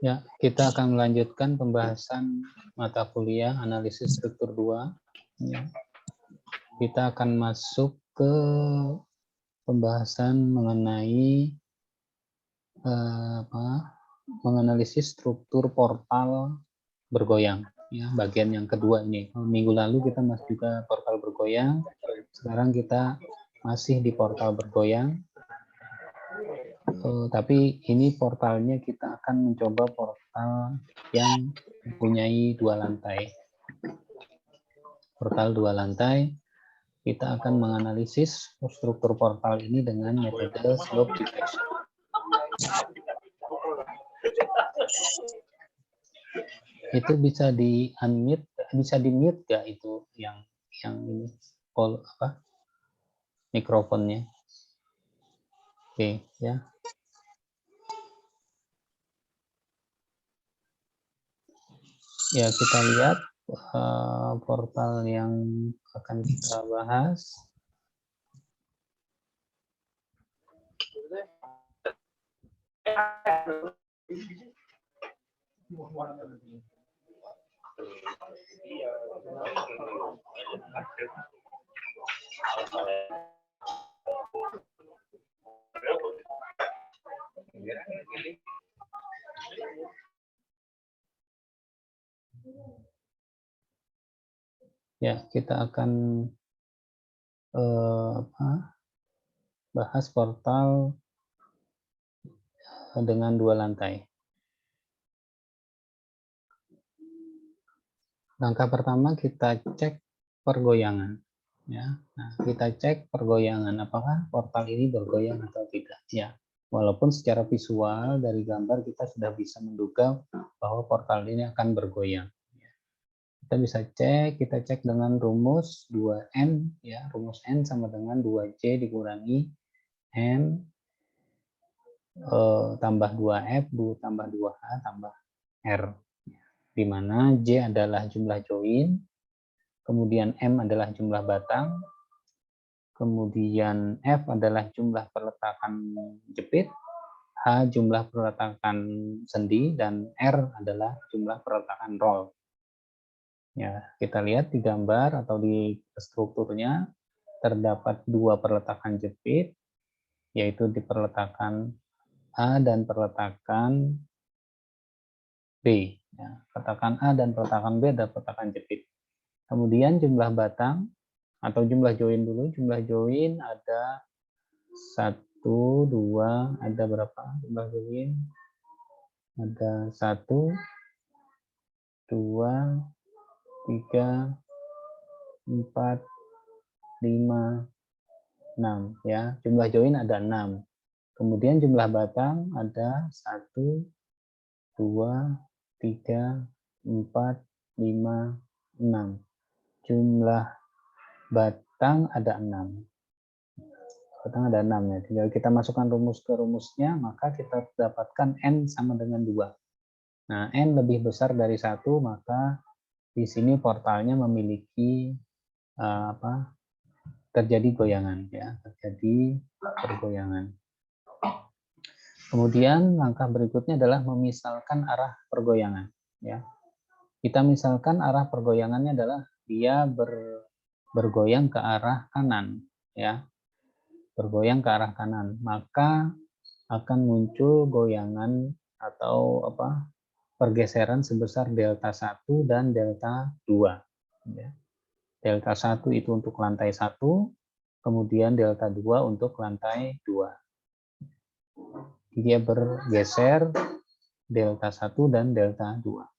Ya, kita akan melanjutkan pembahasan mata kuliah analisis struktur 2. Ya. Kita akan masuk ke pembahasan mengenai menganalisis struktur portal bergoyang. Ya, bagian yang kedua ini. Minggu lalu kita masih juga portal bergoyang. Sekarang kita masih di portal bergoyang. Tapi ini portalnya kita akan mencoba portal yang mempunyai 2 lantai. Portal 2 lantai, kita akan menganalisis struktur portal ini dengan metode slope detection. Itu bisa di unmute, bisa di mute nggak itu yang ini mikrofonnya? Oke, ya. Ya, kita lihat portal yang akan kita bahas. Ya, kita akan bahas portal dengan 2 lantai. Langkah pertama kita cek pergoyangan. Ya, nah, kita cek pergoyangan apakah portal ini bergoyang atau tidak. Ya, walaupun secara visual dari gambar kita sudah bisa menduga bahwa portal ini akan bergoyang. Kita bisa cek, kita cek dengan rumus 2N, ya, rumus N sama dengan 2C dikurangi N tambah 2F tambah 2H tambah R, di mana J adalah jumlah join, kemudian M adalah jumlah batang, kemudian F adalah jumlah peletakan jepit, H jumlah peletakan sendi, dan R adalah jumlah peletakan roll. Ya, kita lihat di gambar atau di strukturnya terdapat 2 peletakan jepit, yaitu di peletakan A dan peletakan B. Ya, peletakan A dan peletakan B adalah peletakan jepit. Kemudian jumlah batang atau jumlah join dulu. Jumlah join ada 1, 2, ada berapa jumlah join? Ada 1, 2, 3, 4, 5, 6. Ya, jumlah join ada 6. Kemudian jumlah batang ada 1, 2, 3, 4, 5, 6. Jumlah batang ada 6. Batang ada 6 ya. Tinggal kita masukkan rumus ke rumusnya, maka kita dapatkan N sama dengan 2. Nah, N lebih besar dari 1, maka di sini portalnya memiliki terjadi goyangan ya, terjadi pergoyangan. Kemudian langkah berikutnya adalah memisalkan arah pergoyangan ya. Kita misalkan arah pergoyangannya adalah dia bergoyang ke arah kanan ya. Bergoyang ke arah kanan, maka akan muncul goyangan atau pergeseran sebesar delta 1 dan delta 2 ya. Delta 1 itu untuk lantai 1, kemudian delta 2 untuk lantai 2. Dia bergeser delta 1 dan delta 2.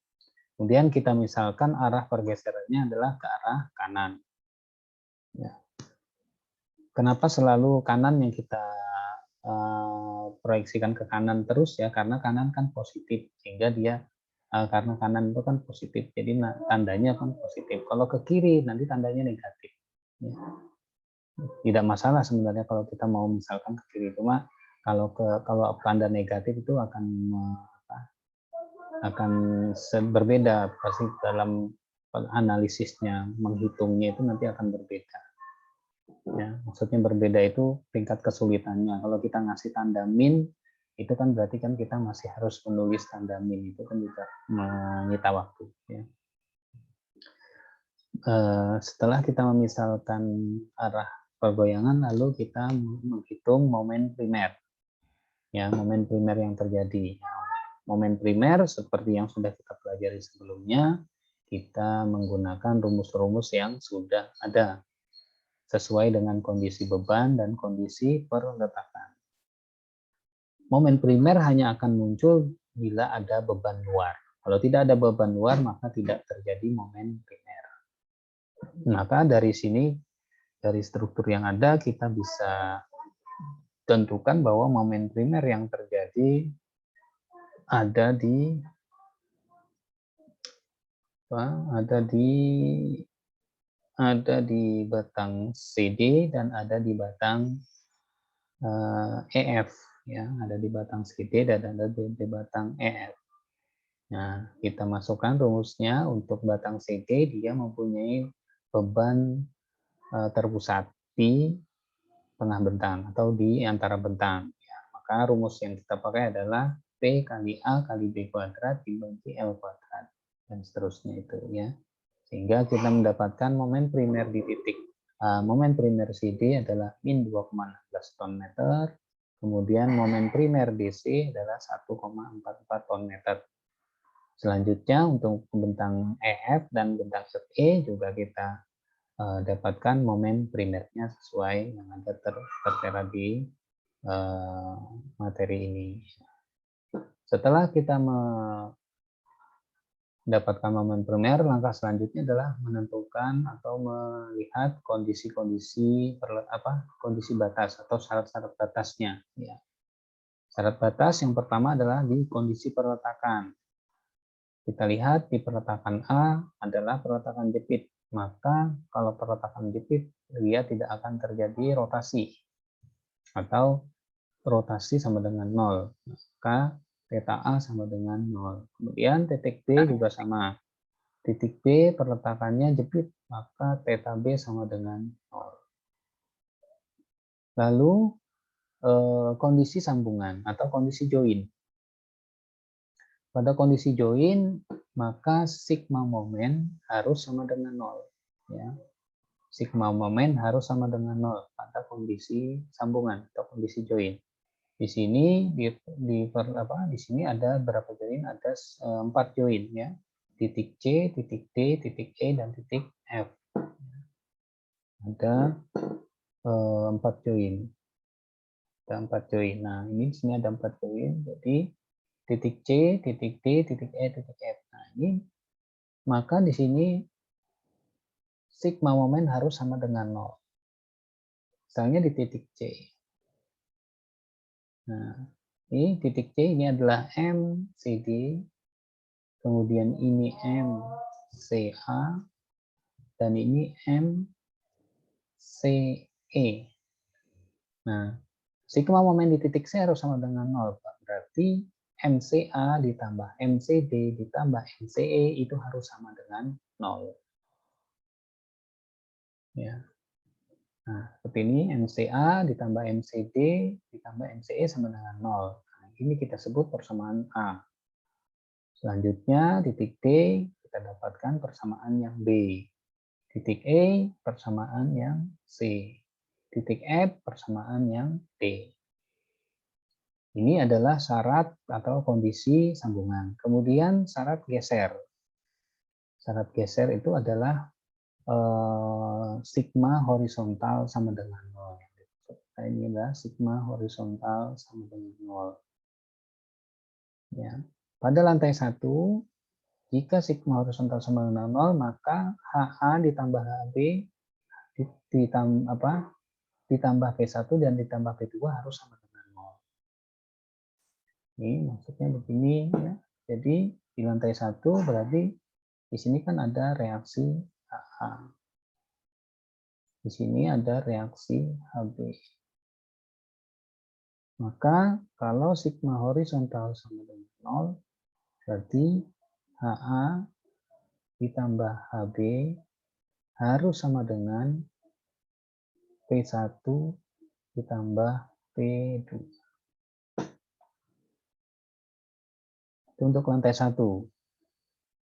Kemudian kita misalkan arah pergeserannya adalah ke arah kanan. Ya. Kenapa selalu kanan yang kita proyeksikan ke kanan terus ya? Karena kanan kan positif, sehingga dia karena kanan itu kan positif, jadi tandanya kan positif. Kalau ke kiri nanti tandanya negatif. Ya. Tidak masalah sebenarnya kalau kita mau misalkan ke kiri, cuma kalau tanda negatif itu akan akan berbeda pasti dalam analisisnya, menghitungnya itu nanti akan berbeda. Ya, maksudnya berbeda itu tingkat kesulitannya. Kalau kita ngasih tanda min, itu kan berarti kan kita masih harus menulis tanda min, itu kan juga menyita waktu. Ya. Setelah kita memisalkan arah pergoyangan, lalu kita menghitung momen primer. Ya, momen primer yang terjadi. Momen primer seperti yang sudah kita pelajari sebelumnya, kita menggunakan rumus-rumus yang sudah ada sesuai dengan kondisi beban dan kondisi perletakan. Momen primer hanya akan muncul bila ada beban luar. Kalau tidak ada beban luar, maka tidak terjadi momen primer. Maka dari sini, dari struktur yang ada, kita bisa tentukan bahwa momen primer yang terjadi ada di batang CD dan ada di batang EF, ya, ada di batang CD dan ada di batang EF. Nah, kita masukkan rumusnya. Untuk batang CD, dia mempunyai beban terpusat di tengah bentang atau di antara bentang. Ya, maka rumus yang kita pakai adalah P kali A kali B kuadrat dibagi L kuadrat dan seterusnya itu, ya. Sehingga kita mendapatkan momen primer di titik momen primer CD adalah min 2,16 ton meter, kemudian momen primer DC adalah 1,44 ton meter. Selanjutnya untuk bentang EF dan bentang FE juga kita dapatkan momen primernya sesuai yang ada tertera di materi ini. Setelah kita mendapatkan momen primer, langkah selanjutnya adalah menentukan atau melihat kondisi-kondisi kondisi batas atau syarat-syarat batasnya. Ya. Syarat batas yang pertama adalah di kondisi perletakan. Kita lihat di perletakan A adalah perletakan jepit. Maka kalau perletakan jepit, dia tidak akan terjadi rotasi. Atau rotasi sama dengan 0. Maka theta A sama dengan 0. Kemudian titik B juga sama. Titik B perletakannya jepit, maka theta B sama dengan 0. Lalu kondisi sambungan atau kondisi join. Pada kondisi join, maka sigma momen harus sama dengan 0. Ya. Sigma momen harus sama dengan 0 pada kondisi sambungan atau kondisi join. Di sini di sini ada berapa join? Ada 4 join, ya. Titik C, titik D, titik E, dan titik F. Ada 4 join. Ada 4 join. Nah, ini di sini ada 4 join. Jadi titik C, titik D, titik E, titik F. Nah, ini maka di sini sigma momen harus sama dengan 0. Misalnya di titik C. Nah, ini titik C ini adalah MCD, kemudian ini MCA, dan ini MCE. Nah, sigma momen di titik C harus sama dengan 0, Pak. Berarti MCA ditambah MCD ditambah MCE itu harus sama dengan 0. Ya. Nah, seperti ini MCA ditambah MCD ditambah MCE sama dengan 0. Nah, ini kita sebut persamaan A. Selanjutnya titik D kita dapatkan persamaan yang B. Titik E persamaan yang C. Titik F persamaan yang D. Ini adalah syarat atau kondisi sambungan. Kemudian syarat geser. Syarat geser itu adalah sigma horizontal sama dengan 0. Nah, ini adalah sigma horizontal sama dengan 0. Ya. Pada lantai 1, jika sigma horizontal sama dengan 0, maka HA ditambah HB ditambah P1 dan ditambah P2 harus sama dengan 0. Ini maksudnya begini, ya. Jadi di lantai 1 berarti di sini kan ada reaksi HA. Di sini ada reaksi HB. Maka kalau sigma horizontal sama dengan 0, Berarti HA ditambah HB harus sama dengan P1 ditambah P2. Itu untuk lantai 1.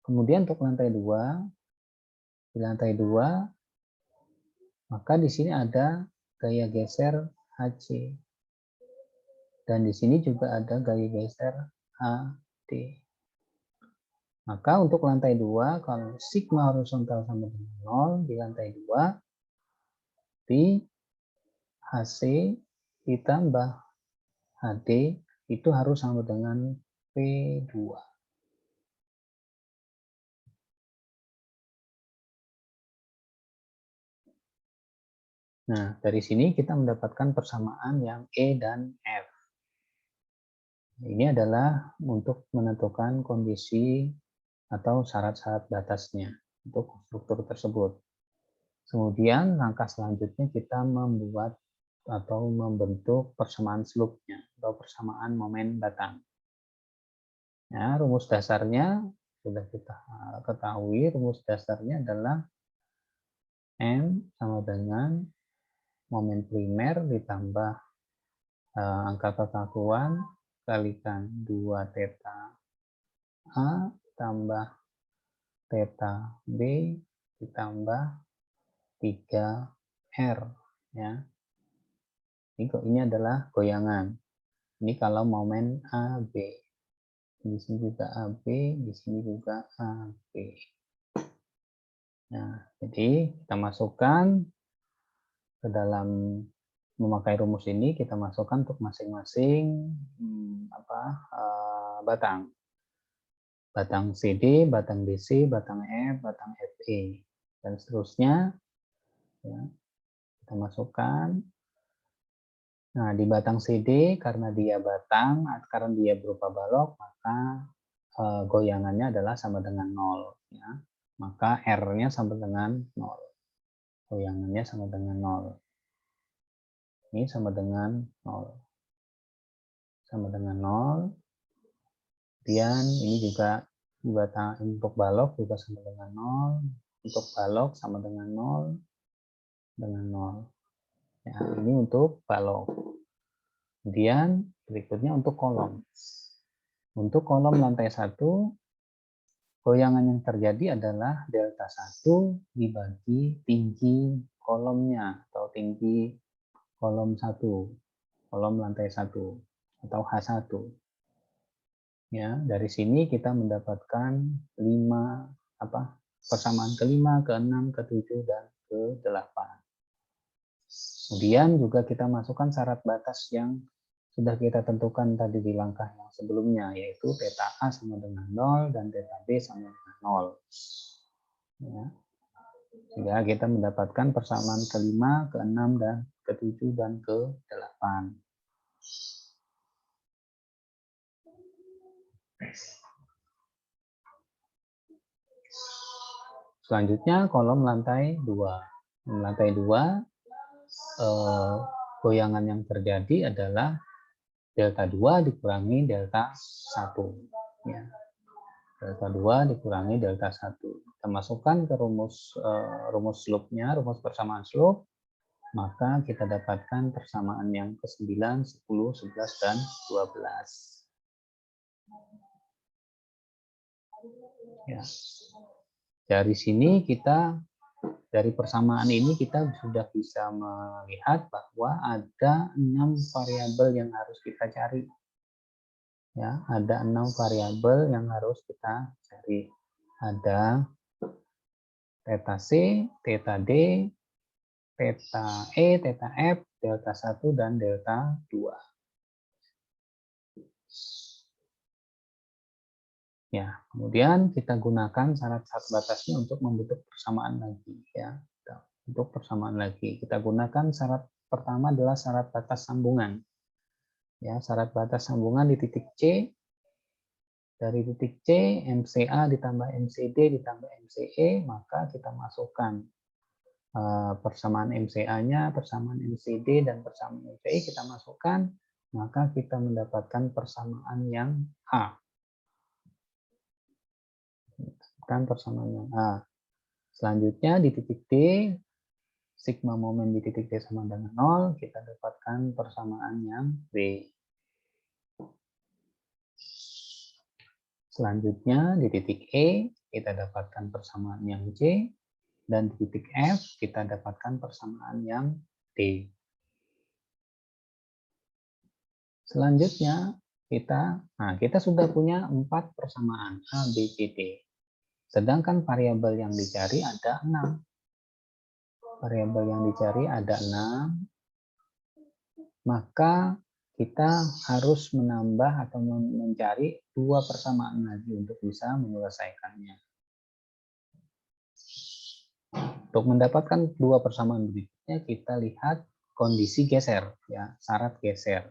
Kemudian untuk lantai 2, di lantai 2, maka di sini ada gaya geser HC. Dan di sini juga ada gaya geser HD. Maka untuk lantai 2, kalau sigma horizontal sama dengan 0 di lantai 2, di HC ditambah HD itu harus sama dengan P2. Nah, dari sini kita mendapatkan persamaan yang E dan F. Ini adalah untuk menentukan kondisi atau syarat-syarat batasnya untuk struktur tersebut. Kemudian langkah selanjutnya kita membuat atau membentuk persamaan slope-nya atau persamaan momen batang. Ya, rumus dasarnya sudah kita ketahui, rumus dasarnya adalah M sama dengan momen primer ditambah angka kesatuan kalikan 2 theta A tambah theta B ditambah 3R ya. Ini adalah goyangan. Ini kalau momen AB. Di sini juga AB, di sini juga AB. Nah, jadi kita masukkan ke dalam memakai rumus ini, kita masukkan untuk masing-masing batang. Batang CD, batang DC, batang F, batang FE, dan seterusnya. Ya, kita masukkan. Nah, di batang CD, karena dia batang, karena dia berupa balok, maka goyangannya adalah sama dengan 0. Ya. Maka R-nya sama dengan 0. Goyangannya sama dengan 0. Ini sama dengan 0. Sama dengan 0. Kemudian ini juga batang untuk balok juga sama dengan 0. Untuk balok sama dengan 0. Dengan 0. Ya, ini untuk balok. Kemudian berikutnya untuk kolom. Untuk kolom lantai 1, goyangan yang terjadi adalah delta 1 dibagi tinggi kolomnya atau tinggi kolom 1, kolom lantai 1 atau H1. Ya, dari sini kita mendapatkan 5 persamaan ke-5, ke-6, ke-7 dan ke-8. Kemudian juga kita masukkan syarat batas yang sudah kita tentukan tadi di langkah yang sebelumnya, yaitu theta A sama dengan 0 dan theta B sama dengan 0. Ya. Sehingga kita mendapatkan persamaan ke-5, ke-6, dan ke-7 dan ke-8. Selanjutnya kolom lantai 2. Lantai 2, goyangan yang terjadi adalah delta 2 dikurangi delta 1. Ya. Delta 2 dikurangi delta 1. Kita masukkan ke rumus slope-nya, rumus persamaan slope, maka kita dapatkan persamaan yang ke-9, 10, 11, dan 12. Ya. Dari sini dari persamaan ini kita sudah bisa melihat bahwa ada 6 variabel yang harus kita cari. Ya, ada 6 variabel yang harus kita cari. Ada theta C, theta D, theta E, theta F, delta 1, dan delta 2. Ya, kemudian kita gunakan syarat-syarat batasnya untuk membentuk persamaan lagi. Ya, untuk persamaan lagi. Kita gunakan syarat pertama adalah syarat batas sambungan. Ya, syarat batas sambungan di titik C. Dari titik C, MCA ditambah MCD ditambah MCE, maka kita masukkan persamaan MCA-nya, persamaan MCD, dan persamaan MCE kita masukkan, maka kita mendapatkan persamaan yang A. dapatkan persamaan yang A. Selanjutnya di titik D, sigma momen di titik D sama dengan 0, kita dapatkan persamaan yang B. Selanjutnya di titik E, kita dapatkan persamaan yang C, dan di titik F, kita dapatkan persamaan yang D. Selanjutnya, kita sudah punya 4 persamaan A, B, C, D. Sedangkan variabel yang dicari ada 6. Variabel yang dicari ada 6, maka kita harus menambah atau mencari 2 persamaan lagi untuk bisa menyelesaikannya. Untuk mendapatkan 2 persamaan berikutnya, kita lihat kondisi geser, ya, syarat geser.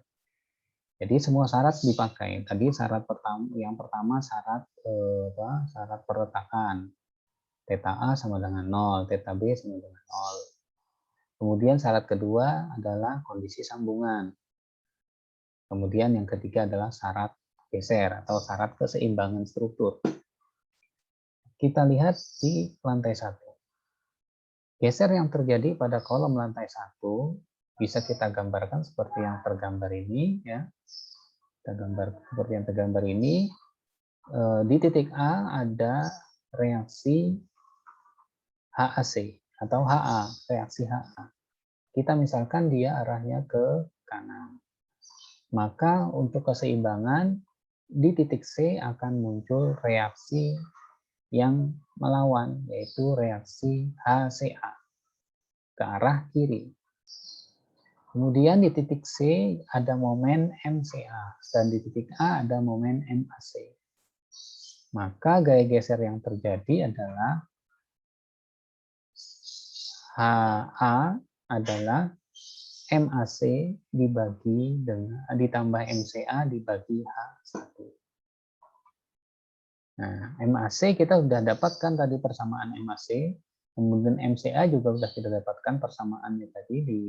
Jadi semua syarat dipakai. Tadi syarat pertama syarat syarat perletakan. Theta A sama dengan 0, theta B sama dengan 0. Kemudian syarat kedua adalah kondisi sambungan. Kemudian yang ketiga adalah syarat geser atau syarat keseimbangan struktur. Kita lihat di lantai 1. Geser yang terjadi pada kolom lantai 1 bisa kita gambarkan seperti yang tergambar ini, ya. Kita gambar seperti yang tergambar ini. Di titik A ada reaksi HAC atau HA, reaksi HA. Kita misalkan dia arahnya ke kanan. Maka untuk keseimbangan di titik C akan muncul reaksi yang melawan, yaitu reaksi HCA ke arah kiri. Kemudian di titik C ada momen MCA dan di titik A ada momen MAC. Maka gaya geser yang terjadi adalah HA adalah MAC dibagi dengan ditambah MCA dibagi H1. Nah, MAC kita sudah dapatkan tadi persamaan MAC, kemudian MCA juga sudah kita dapatkan persamaannya tadi di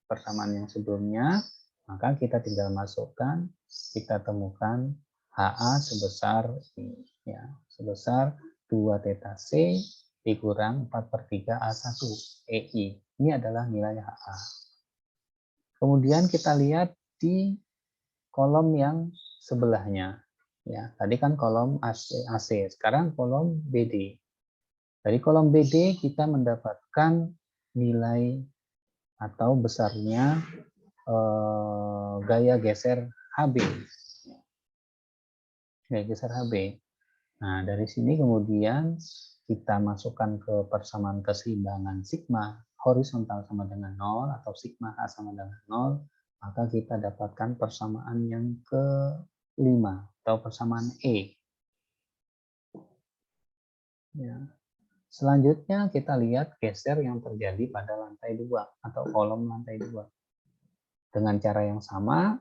persamaan yang sebelumnya, maka kita tinggal masukkan, kita temukan HA sebesar ini, ya, sebesar 2 theta C dikurang 4/3 A1 EI. Ini adalah nilai HA. Kemudian kita lihat di kolom yang sebelahnya. Ya, tadi kan kolom AC, sekarang kolom BD. Dari kolom BD kita mendapatkan nilai atau besarnya gaya geser HB. Gaya geser HB. Nah, dari sini kemudian kita masukkan ke persamaan keseimbangan sigma horizontal sama dengan 0 atau sigma H sama dengan 0, maka kita dapatkan persamaan yang kelima atau persamaan E. Ya. Selanjutnya kita lihat geser yang terjadi pada lantai 2 atau kolom lantai 2. Dengan cara yang sama,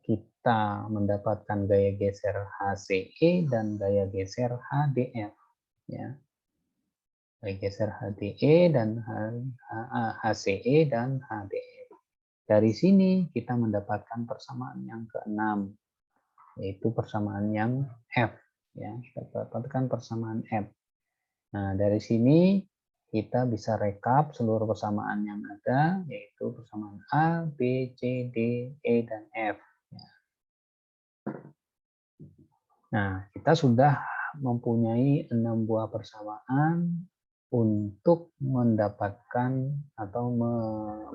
kita mendapatkan gaya geser HCE dan gaya geser HDF. Ya. Gaya geser HDE dan HCE dan HDF. Dari sini kita mendapatkan persamaan yang ke-6, yaitu persamaan yang F. Ya, kita dapatkan persamaan F. Nah, dari sini kita bisa rekap seluruh persamaan yang ada, yaitu persamaan A, B, C, D, E, dan F. Nah, kita sudah mempunyai 6 buah persamaan untuk mendapatkan atau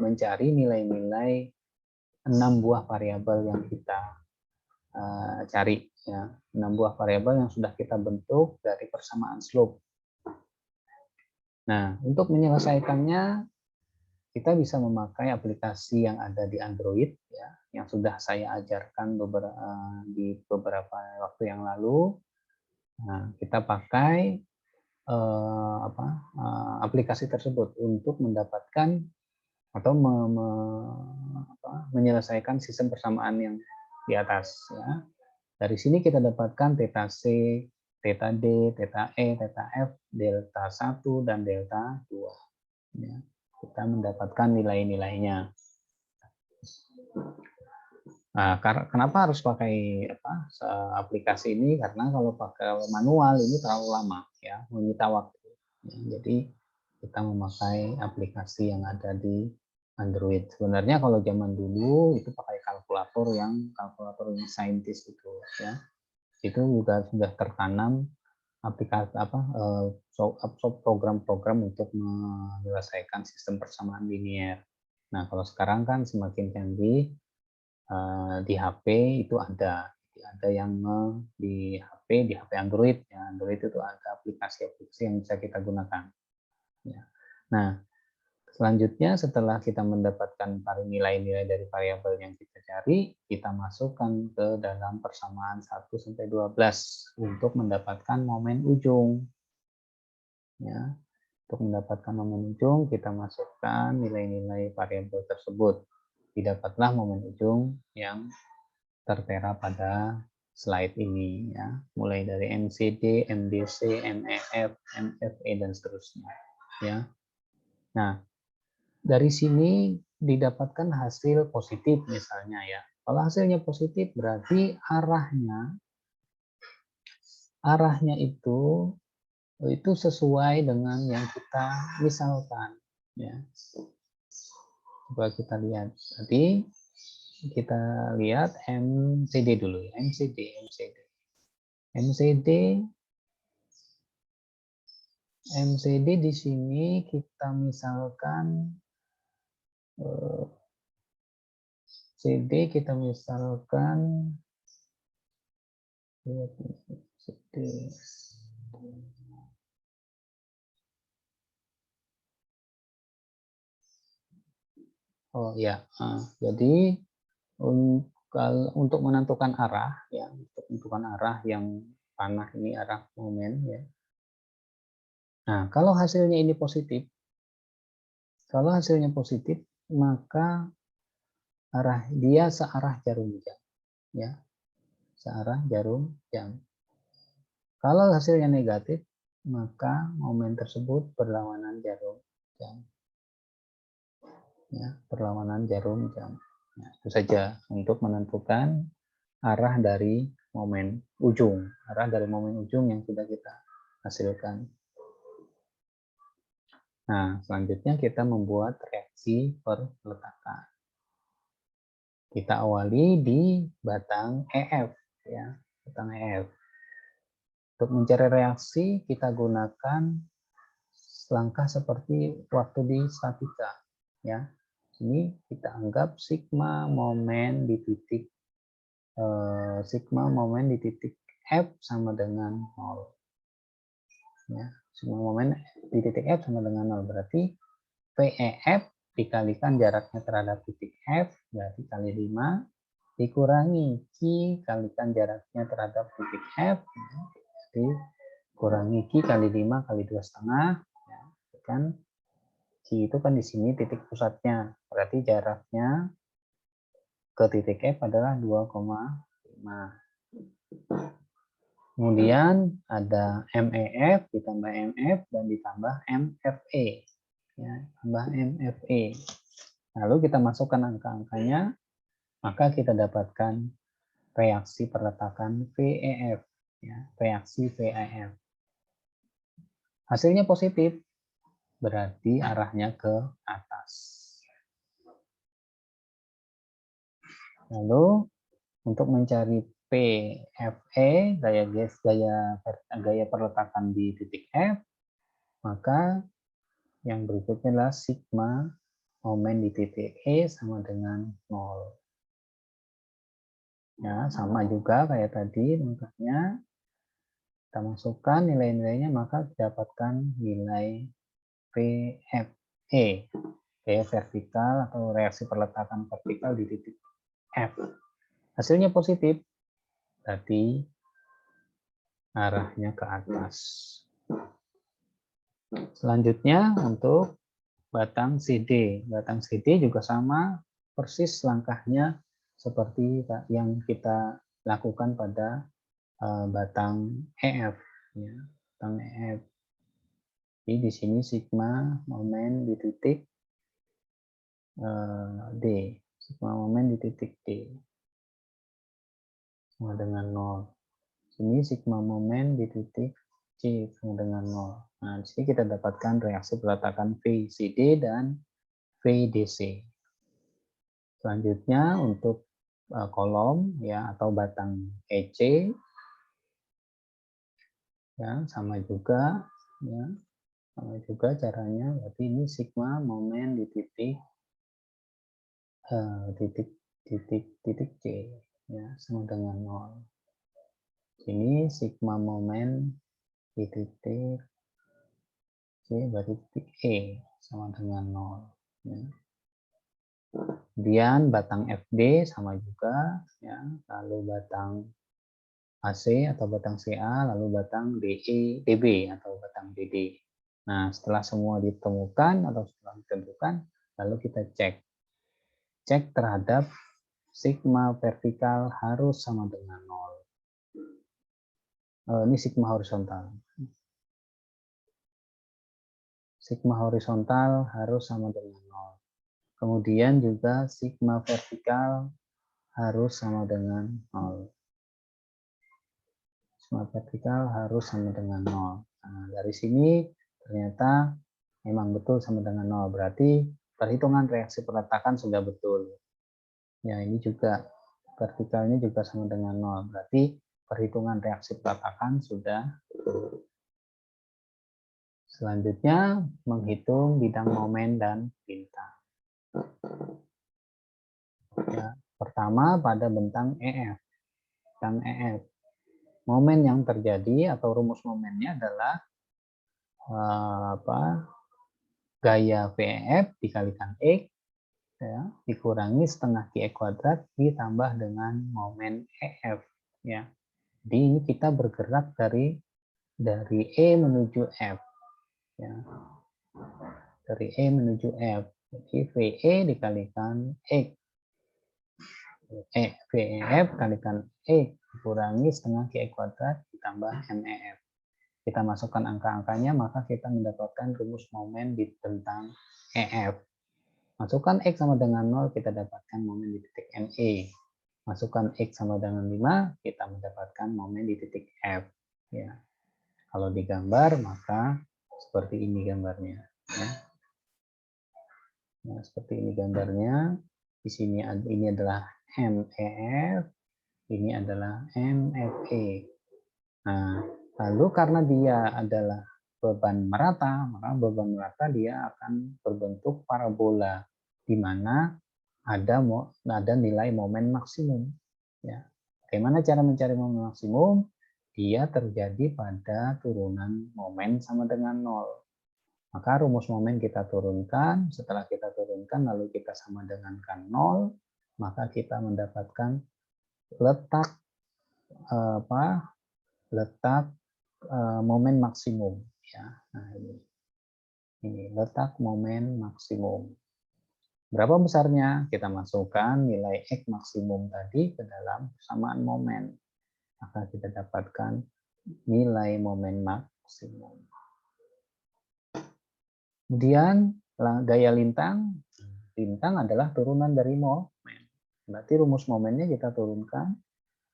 mencari nilai-nilai 6 buah variabel yang kita cari. Ya. 6 buah variabel yang sudah kita bentuk dari persamaan slope. Nah, untuk menyelesaikannya, kita bisa memakai aplikasi yang ada di Android, ya, yang sudah saya ajarkan di beberapa waktu yang lalu. Nah, kita pakai aplikasi tersebut untuk mendapatkan atau menyelesaikan sistem persamaan yang di atas. Ya. Dari sini kita dapatkan theta C, theta D, theta E, theta F, delta 1, dan delta 2. Ya, kita mendapatkan nilai-nilainya. Nah, kenapa harus pakai aplikasi ini? Karena kalau pakai manual ini terlalu lama, ya, menyita waktu. Ya, jadi kita memakai aplikasi yang ada di Android. Sebenarnya kalau zaman dulu itu pakai kalkulator yang saintis itu, ya. Itu juga sudah tertanam aplikasi program-program untuk menyelesaikan sistem persamaan linier. Nah, kalau sekarang kan semakin canggih, di HP itu ada yang di HP Android, ya. Android itu ada aplikasi-aplikasi yang bisa kita gunakan, ya. Nah, selanjutnya setelah kita mendapatkan nilai-nilai dari variabel yang kita cari, kita masukkan ke dalam persamaan 1 sampai 12 untuk mendapatkan momen ujung, ya. Untuk mendapatkan momen ujung, kita masukkan nilai-nilai variabel tersebut. Didapatlah momen ujung yang tertera pada slide ini, ya, mulai dari MCD, MDC, MEF, MFE dan seterusnya, ya. Nah, dari sini didapatkan hasil positif misalnya, ya. Kalau hasilnya positif berarti arahnya itu sesuai dengan yang kita misalkan, ya. Coba kita lihat. Tadi kita lihat MCD dulu, ya. MCD di sini kita misalkan CD kita misalkan CD. Oh ya, jadi untuk menentukan arah, ya, untuk menentukan arah yang panah ini arah momen, ya. Nah, kalau hasilnya ini positif, maka dia searah jarum jam, ya, searah jarum jam. Kalau hasilnya negatif, maka momen tersebut berlawanan jarum jam, ya, berlawanan jarum jam. Nah, itu saja untuk menentukan arah dari momen ujung, yang sudah kita hasilkan. Nah, selanjutnya kita membuat reaksi perletakan. Kita awali di batang EF, ya, batang EF. Untuk mencari reaksi kita gunakan langkah seperti waktu di statika, ya. Ini kita anggap sigma momen di titik F sama dengan 0. Ya, sigma momen di titik F sama dengan 0 berarti VEF dikalikan jaraknya terhadap titik F berarti kali 5 dikurangi Q kalikan jaraknya terhadap titik F, jadi kurangi Q kali 5 kali 2,5, ya, kan Q itu kan di sini titik pusatnya, berarti jaraknya ke titik F adalah 2,5. Kemudian ada MEF ditambah MF dan ditambah MFE, ya, tambah MFE. Lalu kita masukkan angka-angkanya, maka kita dapatkan reaksi perletakan VEF, ya, reaksi VEF. Hasilnya positif, berarti arahnya ke atas. Lalu untuk mencari PFE, gaya perletakan di titik F, maka yang berikutnya adalah sigma momen di titik E sama dengan 0. Ya, sama juga kayak tadi contohnya. Kita masukkan nilai-nilainya, maka didapatkan nilai VFE, gaya vertikal atau reaksi perletakan vertikal di titik F. Hasilnya positif, berarti arahnya ke atas. Selanjutnya untuk batang CD. Batang CD juga sama, persis langkahnya seperti yang kita lakukan pada batang EF. Ya, batang EF. Jadi di sini sigma momen di titik D. Sigma momen di titik D. sama dengan 0. Sini sigma momen di titik C sama dengan 0. Nah, di sini kita dapatkan reaksi peletakan VCD dan VDC. Selanjutnya untuk kolom ya atau batang EC ya sama juga ya. Sama juga caranya, berarti ini sigma momen di titik titik C ya sama dengan 0. Ini sigma momen di titik C berarti titik E sama dengan 0 ya. Kemudian batang FD sama juga ya, lalu batang AC atau batang CA, lalu batang DB atau batang DD. Nah, setelah semua ditemukan atau setelah ditentukan, lalu kita cek terhadap sigma vertikal harus sama dengan 0. Ini sigma horizontal. Sigma horizontal harus sama dengan 0. Kemudian juga sigma vertikal harus sama dengan 0. Sigma vertikal harus sama dengan 0. Nah, dari sini ternyata memang betul sama dengan 0. Berarti perhitungan reaksi peletakan sudah betul. Ya, ini juga vertikalnya juga sama dengan 0. Berarti perhitungan reaksi peletakan sudah betul. Selanjutnya, menghitung bidang momen dan bintang. Ya, pertama pada bentang EF. Bentang EF. Momen yang terjadi atau rumus momennya adalah gaya VEF dikalikan X ya, dikurangi setengah QE kuadrat ditambah dengan momen EF ya. Jadi ini kita bergerak dari E menuju F ya. Dari E menuju F. Jadi VE dikalikan X. VEF kalikan X dikurangi setengah QE kuadrat ditambah MEF. Kita masukkan angka-angkanya maka kita mendapatkan rumus momen di bentang EF. Masukkan X sama dengan 0, kita dapatkan momen di titik NE. Masukkan X sama dengan 5, kita mendapatkan momen di titik F. Ya. Kalau digambar, maka seperti ini gambarnya. Ya. Nah, seperti ini gambarnya. Di sini ini adalah MEF, ini adalah MFE. Nah, lalu karena dia adalah beban merata, maka beban merata dia akan berbentuk parabola, di mana ada nilai momen maksimum. Ya. Bagaimana cara mencari momen maksimum? Dia terjadi pada turunan momen sama dengan 0. Maka rumus momen kita turunkan, setelah kita turunkan lalu kita sama dengankan 0, maka kita mendapatkan letak momen maksimum ya. Nah, ini letak momen maksimum. Berapa besarnya? Kita masukkan nilai X maksimum tadi ke dalam persamaan momen. Maka kita dapatkan nilai momen maksimum. Kemudian gaya lintang. Lintang adalah turunan dari momen. Berarti rumus momennya kita turunkan.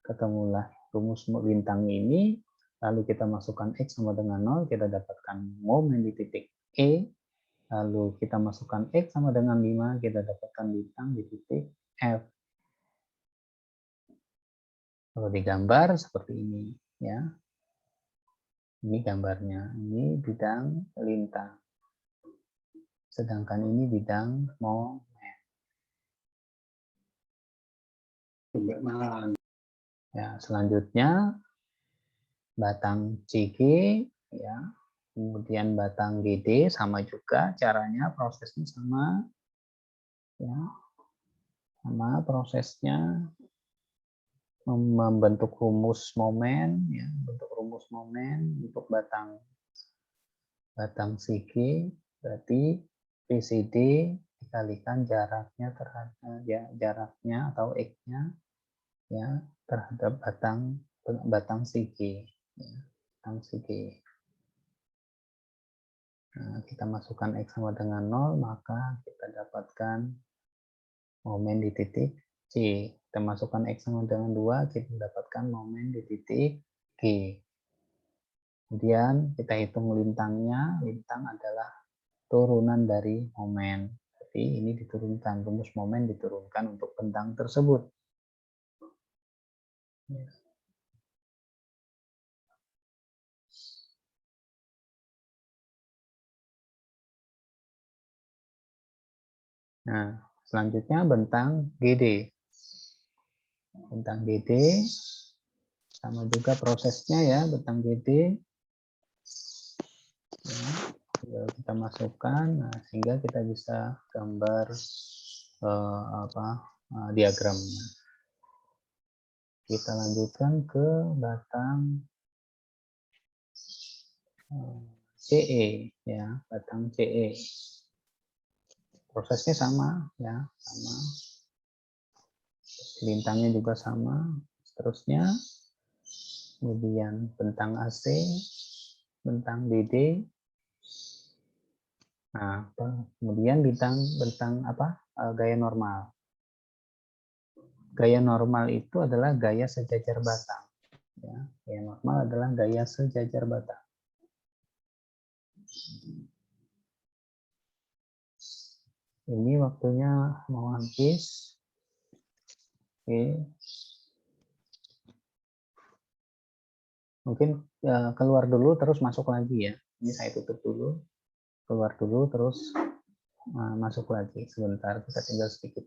Ketemulah rumus lintang ini. Lalu kita masukkan X sama dengan 0. Kita dapatkan momen di titik E. Lalu kita masukkan X sama dengan 5, kita dapatkan bintang di titik F. Kalau digambar seperti ini ya. Ini gambarnya, ini bidang lintang. Sedangkan ini bidang momen. Ya, selanjutnya batang CG ya. Kemudian batang GD sama juga caranya, prosesnya sama ya. Sama prosesnya membentuk rumus momen ya, bentuk rumus momen untuk batang CG berarti VCD dikalikan jaraknya terhadap jaraknya atau X-nya ya terhadap batang CG ya, batang CG. Nah, kita masukkan X sama dengan 0, maka kita dapatkan momen di titik C. Kita masukkan X sama dengan 2, kita mendapatkan momen di titik G. Kemudian kita hitung lintangnya. Lintang adalah turunan dari momen. Jadi ini diturunkan, rumus momen diturunkan untuk bentang tersebut. Nah, selanjutnya bentang GD. Bentang GD sama juga prosesnya ya, bentang GD. Ya, kita masukkan, nah, sehingga kita bisa gambar diagramnya. Kita lanjutkan ke batang CE ya, batang CE. Prosesnya sama ya, sama. Lintangnya juga sama, seterusnya. Kemudian bentang AC, bentang BD. Nah, kemudian bentang apa? Gaya normal. Gaya normal itu adalah gaya sejajar batang. Ya, gaya normal adalah gaya sejajar batang. Ini waktunya mau habis. Oke. Mungkin keluar dulu terus masuk lagi ya. Ini saya tutup dulu. Keluar dulu terus masuk lagi. Sebentar, kita tinggal sedikit